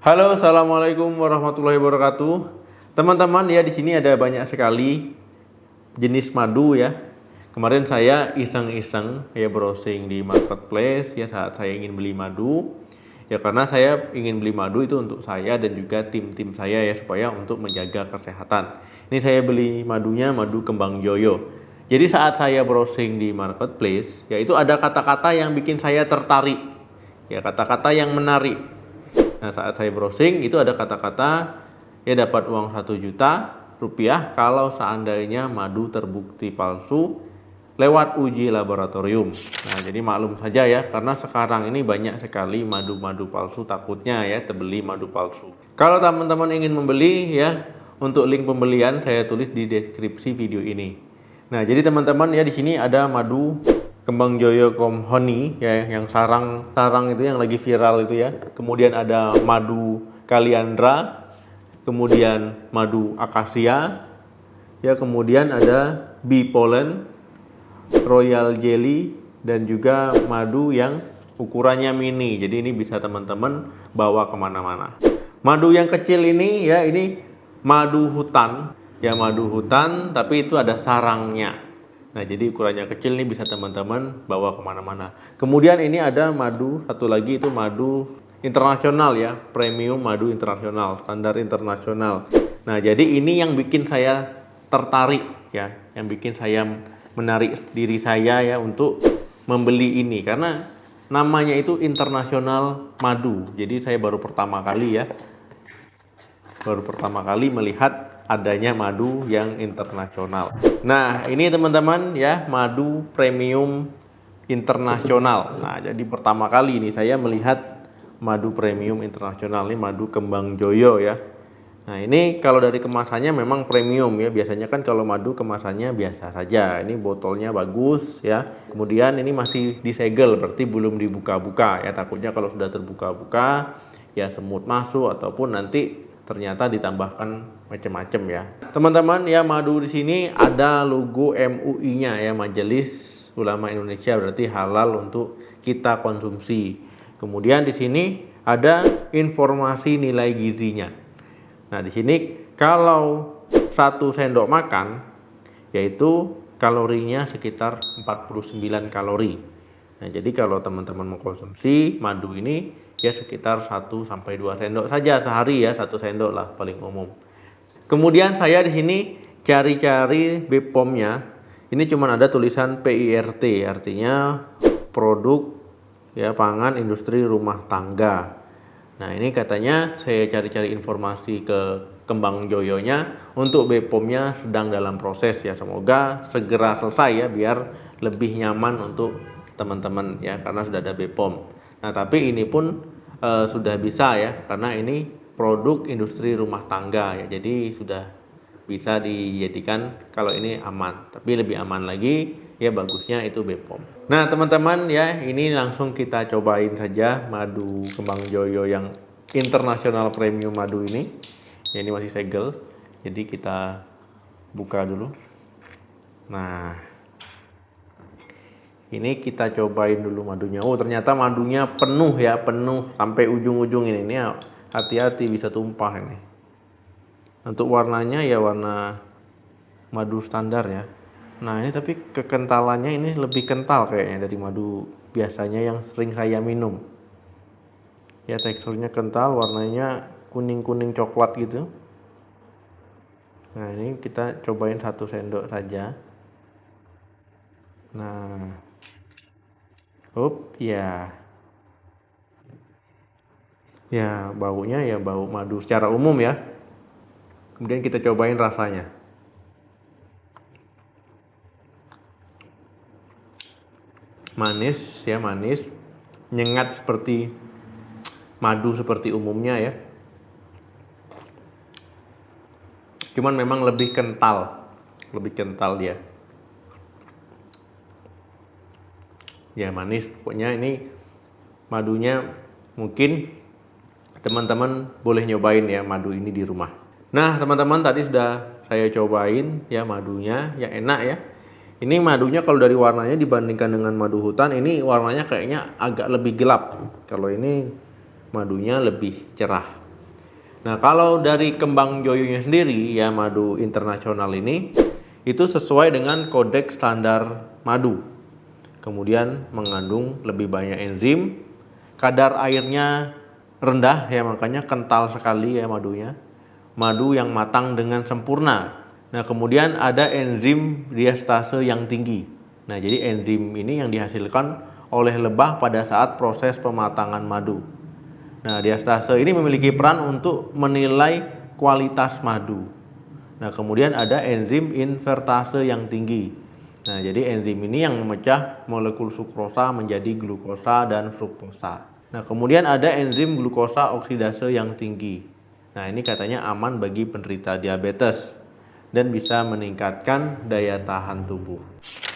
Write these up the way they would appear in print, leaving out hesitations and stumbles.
Halo, assalamualaikum warahmatullahi wabarakatuh. Teman-teman ya, di sini ada banyak sekali jenis madu ya. Kemarin saya iseng-iseng ya browsing di marketplace ya saat saya ingin beli madu. Ya karena saya ingin beli madu itu untuk saya dan juga tim-tim saya ya supaya untuk menjaga kesehatan. Ini saya beli madunya madu kembang joyo. Jadi saat saya browsing di marketplace ya itu ada kata-kata yang bikin saya tertarik. Ya kata-kata yang menarik. Nah, saat saya browsing itu ada kata-kata ya dapat uang 1 juta rupiah kalau seandainya madu terbukti palsu lewat uji laboratorium. Nah, jadi maklum saja ya, karena sekarang ini banyak sekali madu-madu palsu, takutnya ya terbeli madu palsu. Kalau teman-teman ingin membeli ya, untuk link pembelian saya tulis di deskripsi video ini. Nah, jadi teman-teman ya di sini ada madu Kembang Joyo Honey ya, yang sarang itu yang lagi viral itu ya. Kemudian ada madu Kaliandra, kemudian madu akasia, ya kemudian ada bee pollen, royal jelly, dan juga madu yang ukurannya mini. Jadi ini bisa teman-teman bawa kemana-mana. Madu yang kecil ini ya ini madu hutan, ya madu hutan tapi itu ada sarangnya. Nah, jadi ukurannya kecil nih bisa teman-teman bawa kemana-mana. Kemudian ini ada madu, satu lagi itu madu internasional ya, premium madu internasional, standar internasional. Nah, jadi ini yang bikin saya tertarik ya, yang bikin saya menarik diri saya ya untuk membeli ini karena namanya itu internasional madu. Jadi saya baru pertama kali melihat adanya madu yang internasional. Nah, ini teman-teman ya, madu premium internasional. Nah, jadi pertama kali ini saya melihat madu premium internasional, ini madu Kembang Joyo ya. Nah, ini kalau dari kemasannya memang premium ya. Biasanya kan kalau madu kemasannya biasa saja. Ini botolnya bagus ya. Kemudian ini masih disegel, berarti belum dibuka-buka ya. Takutnya kalau sudah terbuka-buka ya semut masuk ataupun nanti ternyata ditambahkan macam-macam ya. Teman-teman ya, madu di sini ada logo MUI-nya ya, Majelis Ulama Indonesia, berarti halal untuk kita konsumsi. Kemudian di sini ada informasi nilai gizinya. Nah, di sini kalau 1 sendok makan yaitu kalorinya sekitar 49 kalori. Nah, jadi kalau teman-teman mengkonsumsi madu ini ya sekitar 1 sampai 2 sendok saja sehari ya, 1 sendok lah paling umum. Kemudian saya di sini cari-cari BPOM-nya. Ini cuma ada tulisan PIRT, artinya produk ya pangan industri rumah tangga. Nah, ini katanya saya cari-cari informasi ke Kembang Joyonya untuk BPOM-nya sedang dalam proses ya. Semoga segera selesai ya biar lebih nyaman untuk teman-teman ya karena sudah ada BPOM. Nah, tapi ini pun sudah bisa ya karena ini produk industri rumah tangga ya. Jadi sudah bisa dijadikan kalau ini aman. Tapi lebih aman lagi ya bagusnya itu BPOM. Nah, teman-teman ya, ini langsung kita cobain saja madu Kembang Joyo yang internasional premium madu ini. Ya, ini masih segel. Jadi kita buka dulu. Nah, ini kita cobain dulu madunya. Oh, ternyata madunya penuh ya, penuh sampai ujung-ujung ini. Ini hati-hati bisa tumpah ini. Untuk warnanya ya warna madu standar ya. Nah, ini tapi kekentalannya ini lebih kental kayaknya dari madu biasanya yang sering saya minum. Ya, teksturnya kental, warnanya kuning-kuning coklat gitu. Nah, ini kita cobain 1 sendok saja. Nah, ya. Ya, baunya ya bau madu secara umum ya. Kemudian kita cobain rasanya. Manis ya, manis. Nyengat seperti madu seperti umumnya ya. Cuman memang lebih kental dia. Ya, manis. Pokoknya ini madunya mungkin teman-teman boleh nyobain ya madu ini di rumah. Nah, teman-teman tadi sudah saya cobain ya madunya, ya enak ya. Ini madunya kalau dari warnanya dibandingkan dengan madu hutan, ini warnanya kayaknya agak lebih gelap. Kalau ini madunya lebih cerah. Nah, kalau dari Kembang Joyonya sendiri ya, madu internasional ini itu sesuai dengan kodeks standar madu. Kemudian mengandung lebih banyak enzim, kadar airnya rendah ya, makanya kental sekali ya madunya. Madu yang matang dengan sempurna. Nah, kemudian ada enzim diastase yang tinggi. Nah, jadi enzim ini yang dihasilkan oleh lebah pada saat proses pematangan madu. Nah, diastase ini memiliki peran untuk menilai kualitas madu. Nah, kemudian ada enzim invertase yang tinggi. Nah, jadi enzim ini yang memecah molekul sukrosa menjadi glukosa dan fruktosa. Nah, kemudian ada enzim glukosa oksidase yang tinggi. Nah, ini katanya aman bagi penderita diabetes dan bisa meningkatkan daya tahan tubuh.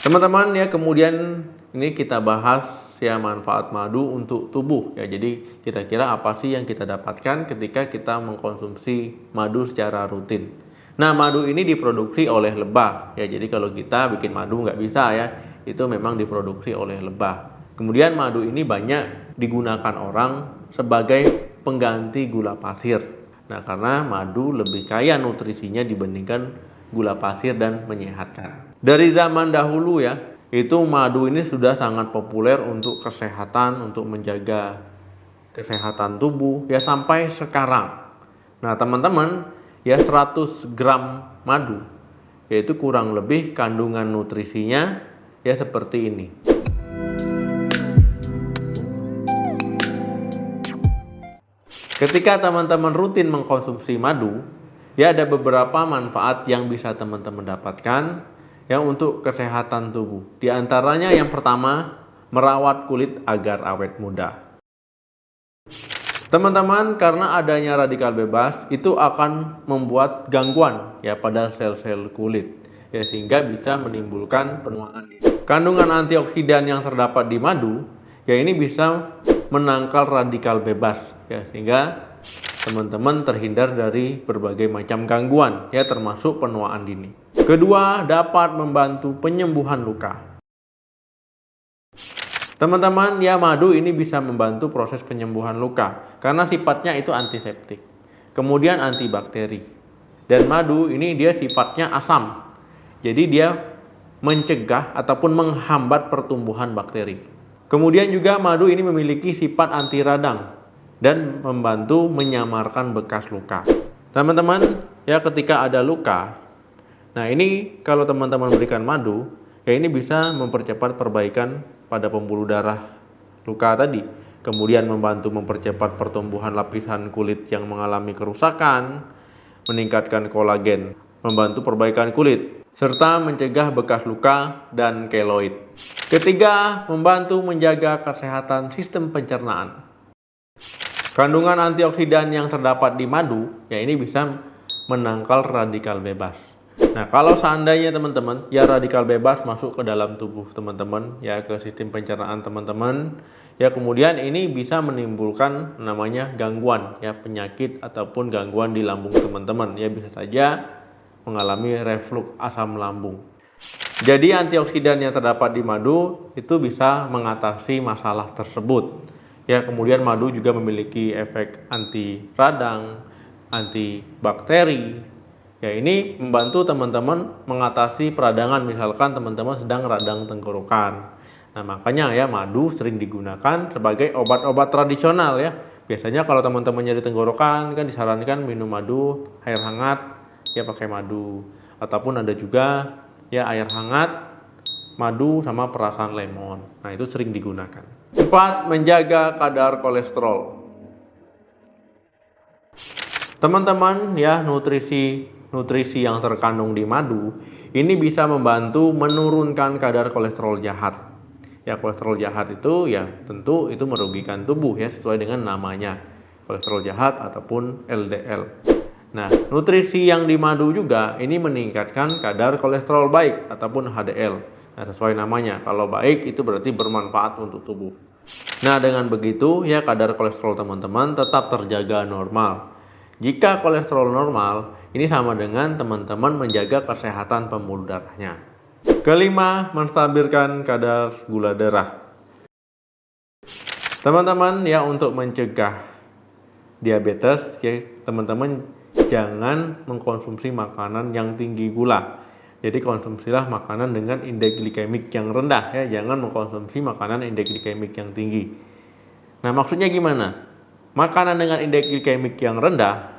Teman-teman ya, kemudian ini kita bahas ya manfaat madu untuk tubuh ya. Jadi kira-kira apa sih yang kita dapatkan ketika kita mengkonsumsi madu secara rutin. Nah, madu ini diproduksi oleh lebah ya. Jadi kalau kita bikin madu nggak bisa ya, itu memang diproduksi oleh lebah. Kemudian madu ini banyak digunakan orang sebagai pengganti gula pasir. Nah, karena madu lebih kaya nutrisinya dibandingkan gula pasir dan menyehatkan. Dari zaman dahulu ya, itu madu ini sudah sangat populer untuk kesehatan, untuk menjaga kesehatan tubuh ya, sampai sekarang. Nah, teman-teman ya, 100 gram madu yaitu kurang lebih kandungan nutrisinya ya seperti ini. Ketika teman-teman rutin mengkonsumsi madu ya, ada beberapa manfaat yang bisa teman-teman dapatkan yang untuk kesehatan tubuh. Di antaranya yang pertama, merawat kulit agar awet muda. Teman-teman, karena adanya radikal bebas itu akan membuat gangguan ya pada sel-sel kulit ya, sehingga bisa menimbulkan penuaan dini. Kandungan antioksidan yang terdapat di madu ya, ini bisa menangkal radikal bebas ya, sehingga teman-teman terhindar dari berbagai macam gangguan ya, termasuk penuaan dini. Kedua, dapat membantu penyembuhan luka. Teman-teman ya, madu ini bisa membantu proses penyembuhan luka karena sifatnya itu antiseptik, kemudian antibakteri. Dan madu ini dia sifatnya asam, jadi dia mencegah ataupun menghambat pertumbuhan bakteri. Kemudian juga madu ini memiliki sifat anti radang dan membantu menyamarkan bekas luka. Teman-teman ya, ketika ada luka, nah ini kalau teman-teman berikan madu ya, ini bisa mempercepat perbaikan pada pembuluh darah luka tadi, kemudian membantu mempercepat pertumbuhan lapisan kulit yang mengalami kerusakan, meningkatkan kolagen, membantu perbaikan kulit, serta mencegah bekas luka dan keloid. Ketiga, membantu menjaga kesehatan sistem pencernaan. Kandungan antioksidan yang terdapat di madu ya, ini bisa menangkal radikal bebas. Nah, kalau seandainya teman-teman ya radikal bebas masuk ke dalam tubuh teman-teman ya, ke sistem pencernaan teman-teman ya, kemudian ini bisa menimbulkan namanya gangguan ya, penyakit ataupun gangguan di lambung teman-teman ya, bisa saja mengalami reflux asam lambung. Jadi antioksidan yang terdapat di madu itu bisa mengatasi masalah tersebut ya. Kemudian madu juga memiliki efek anti radang, anti bakteri ya, ini membantu teman-teman mengatasi peradangan, misalkan teman-teman sedang radang tenggorokan. Nah, makanya ya madu sering digunakan sebagai obat-obat tradisional ya. Biasanya kalau teman-teman nyeri tenggorokan kan disarankan minum madu, air hangat ya pakai madu, ataupun ada juga ya air hangat, madu sama perasan lemon. Nah, itu sering digunakan. 4. Menjaga kadar kolesterol. Teman-teman ya, nutrisi yang terkandung di madu ini bisa membantu menurunkan kadar kolesterol jahat. Ya, kolesterol jahat itu ya tentu itu merugikan tubuh ya, sesuai dengan namanya, kolesterol jahat ataupun LDL. Nah, nutrisi yang di madu juga ini meningkatkan kadar kolesterol baik ataupun HDL. Nah, sesuai namanya, kalau baik itu berarti bermanfaat untuk tubuh. Nah, dengan begitu ya kadar kolesterol teman-teman tetap terjaga normal. Jika kolesterol normal, ini sama dengan teman-teman menjaga kesehatan pembuluh darahnya. Kelima, menstabilkan kadar gula darah. Teman-teman ya, untuk mencegah diabetes, ya teman-teman jangan mengkonsumsi makanan yang tinggi gula. Jadi konsumsilah makanan dengan indeks glikemik yang rendah, ya, jangan mengkonsumsi makanan indeks glikemik yang tinggi. Nah, maksudnya gimana? Makanan dengan indeks glikemik yang rendah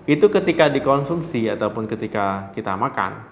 itu ketika dikonsumsi ataupun ketika kita makan,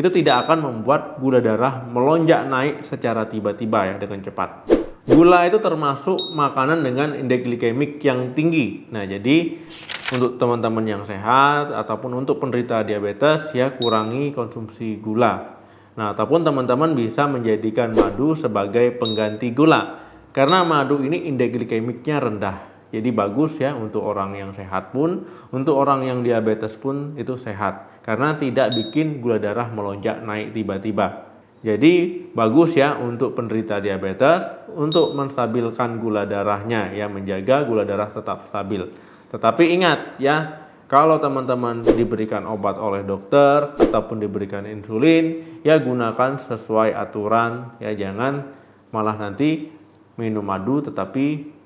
itu tidak akan membuat gula darah melonjak naik secara tiba-tiba, ya, dengan cepat. Gula itu termasuk makanan dengan indeks glikemik yang tinggi. Nah, jadi untuk teman-teman yang sehat ataupun untuk penderita diabetes, ya, kurangi konsumsi gula. Nah, ataupun teman-teman bisa menjadikan madu sebagai pengganti gula. Karena madu ini indeks glikemiknya rendah. Jadi bagus, ya, untuk orang yang sehat pun, untuk orang yang diabetes pun itu sehat. Karena tidak bikin gula darah melonjak naik tiba-tiba. Jadi bagus, ya, untuk penderita diabetes untuk menstabilkan gula darahnya, ya, menjaga gula darah tetap stabil. Tetapi ingat, ya, kalau teman-teman diberikan obat oleh dokter ataupun diberikan insulin, ya gunakan sesuai aturan, ya, jangan malah nanti minum madu tetapi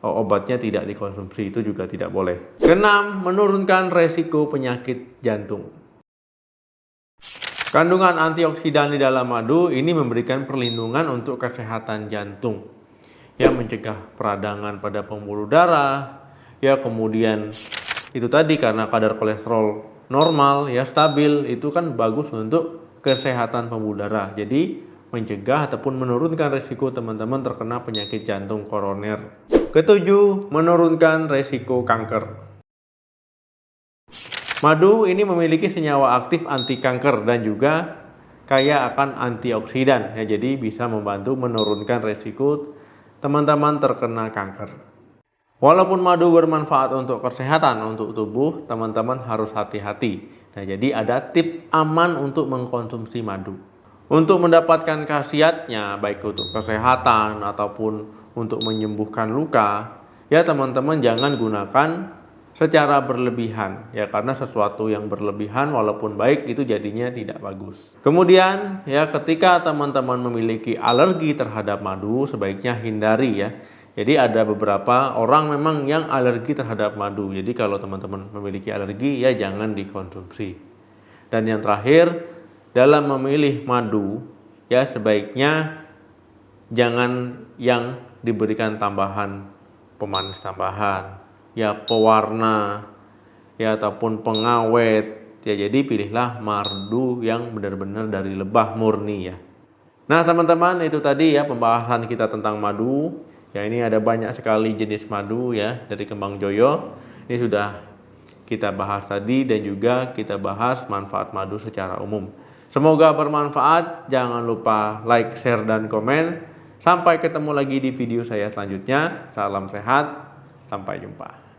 obatnya tidak dikonsumsi, itu juga tidak boleh. Keenam, menurunkan resiko penyakit jantung. Kandungan antioksidan di dalam madu ini memberikan perlindungan untuk kesehatan jantung, ya, mencegah peradangan pada pembuluh darah, ya, kemudian itu tadi karena kadar kolesterol normal, ya, stabil, itu kan bagus untuk kesehatan pembuluh darah. Jadi mencegah ataupun menurunkan resiko teman-teman terkena penyakit jantung koroner. Ketujuh, menurunkan resiko kanker. Madu ini memiliki senyawa aktif anti kanker dan juga kaya akan antioksidan, ya, jadi bisa membantu menurunkan resiko teman-teman terkena kanker. Walaupun madu bermanfaat untuk kesehatan, untuk tubuh, teman-teman harus hati-hati. Nah, jadi ada tips aman untuk mengkonsumsi madu. Untuk mendapatkan khasiatnya, baik untuk kesehatan ataupun untuk menyembuhkan luka, ya teman-teman jangan gunakan secara berlebihan, ya, karena sesuatu yang berlebihan walaupun baik itu jadinya tidak bagus. Kemudian, ya, ketika teman-teman memiliki alergi terhadap madu, sebaiknya hindari, ya. Jadi ada beberapa orang memang yang alergi terhadap madu. Jadi kalau teman-teman memiliki alergi, ya jangan dikonsumsi. Dan yang terakhir, dalam memilih madu, ya sebaiknya jangan yang diberikan tambahan pemanis tambahan, ya, pewarna, ya, ataupun pengawet, ya. Jadi pilihlah madu yang benar-benar dari lebah murni, ya. Nah teman-teman, itu tadi, ya, pembahasan kita tentang madu. Ya, ini ada banyak sekali jenis madu, ya, dari kembang joyo. Ini sudah kita bahas tadi dan juga kita bahas manfaat madu secara umum. Semoga bermanfaat. Jangan lupa like, share, dan komen. Sampai ketemu lagi di video saya selanjutnya. Salam sehat. Sampai jumpa.